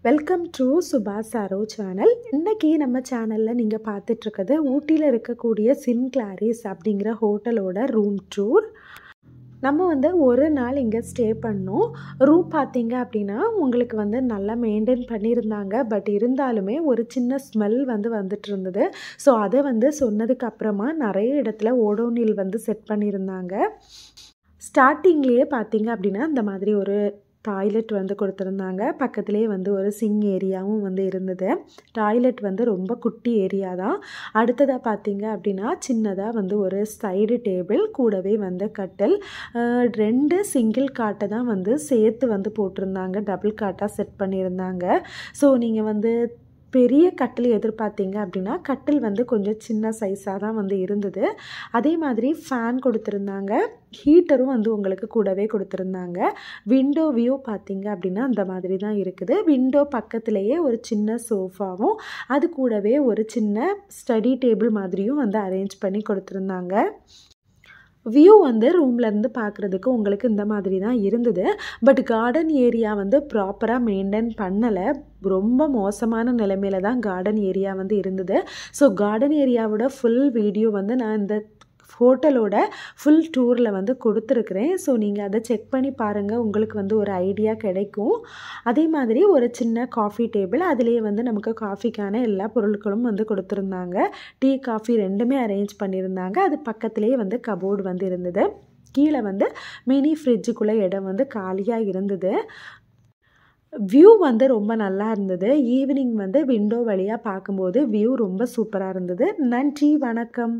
Welcome to சுபாஷ் sorrow channel. இன்றைக்கி நம்ம சேனலில் நீங்கள் பார்த்துட்ருக்கிறது ஊட்டியில் இருக்கக்கூடிய சின்க்ளாரிஸ் அப்படிங்கிற ஹோட்டலோட ரூம் டூர். நம்ம ஒரு நாள் இங்கே ஸ்டே பண்ணோம். ரூம் பார்த்தீங்க அப்படின்னா உங்களுக்கு நல்லா மெயின்டைன் பண்ணியிருந்தாங்க. பட் இருந்தாலுமே ஒரு சின்ன ஸ்மெல் வந்துட்டு இருந்தது. ஸோ அதை சொன்னதுக்கு அப்புறமா நிறைய இடத்துல ஓடோனில் செட் பண்ணியிருந்தாங்க. ஸ்டார்டிங்லேயே பார்த்தீங்க அப்படின்னா இந்த மாதிரி ஒரு டாய்லெட் கொடுத்துருந்தாங்க. பக்கத்துலேயே ஒரு சிங் ஏரியாவும் இருந்தது. டாய்லெட் ரொம்ப குட்டி ஏரியா தான். அடுத்ததாக பார்த்தீங்க அப்படின்னா சின்னதாக ஒரு சைடு டேபிள் கூடவே கட்டில், 2 சிங்கிள் காட்டை தான் சேர்த்து போட்டிருந்தாங்க. டபுள் காட்டாக செட் பண்ணியிருந்தாங்க. ஸோ நீங்கள் பெரிய கட்டில் எதிர்பார்த்தீங்க அப்படின்னா கட்டில் கொஞ்சம் சின்ன சைஸாக தான் இருந்தது. அதே மாதிரி ஃபேன் கொடுத்துருந்தாங்க. ஹீட்டரும் உங்களுக்கு கூடவே கொடுத்துருந்தாங்க. விண்டோ வியூ பார்த்தீங்க அப்படின்னா அந்த மாதிரி தான் இருக்குது. விண்டோ பக்கத்துலேயே ஒரு சின்ன சோஃபாவும் அது கூடவே ஒரு சின்ன ஸ்டடி டேபிள் மாதிரியும் அரேஞ்ச் பண்ணி கொடுத்துருந்தாங்க. வியூ ரூம்லேருந்து பார்க்குறதுக்கு உங்களுக்கு இந்த மாதிரி தான் இருந்தது. பட் கார்டன் ஏரியா ப்ராப்பராக மெயின்டைன் பண்ணலை. ரொம்ப மோசமான நிலைமையில தான் கார்டன் ஏரியா இருந்தது. ஸோ கார்டன் ஏரியாவோட ஃபுல் வீடியோ நான் இந்த ஹோட்டலோட ஃபுல் டூரில் கொடுத்துருக்குறேன். ஸோ நீங்கள் அதை செக் பண்ணி பாருங்கள். உங்களுக்கு ஒரு ஐடியா கிடைக்கும். அதே மாதிரி ஒரு சின்ன காஃபி டேபிள், அதுலேயே நமக்கு காஃபிக்கான எல்லா பொருட்களும் கொடுத்துருந்தாங்க. டீ காஃபி ரெண்டுமே அரேஞ்ச் பண்ணியிருந்தாங்க. அது பக்கத்துலேயே கபோர்டு இருந்தது. கீழே மினி ஃப்ரிட்ஜுக்குள்ளே இடம் காலியாக இருந்தது. வியூ ரொம்ப நல்லா இருந்தது. ஈவினிங் விண்டோ வழியாக பார்க்கும்போது வியூ ரொம்ப சூப்பராக இருந்தது. நன்றி, வணக்கம்.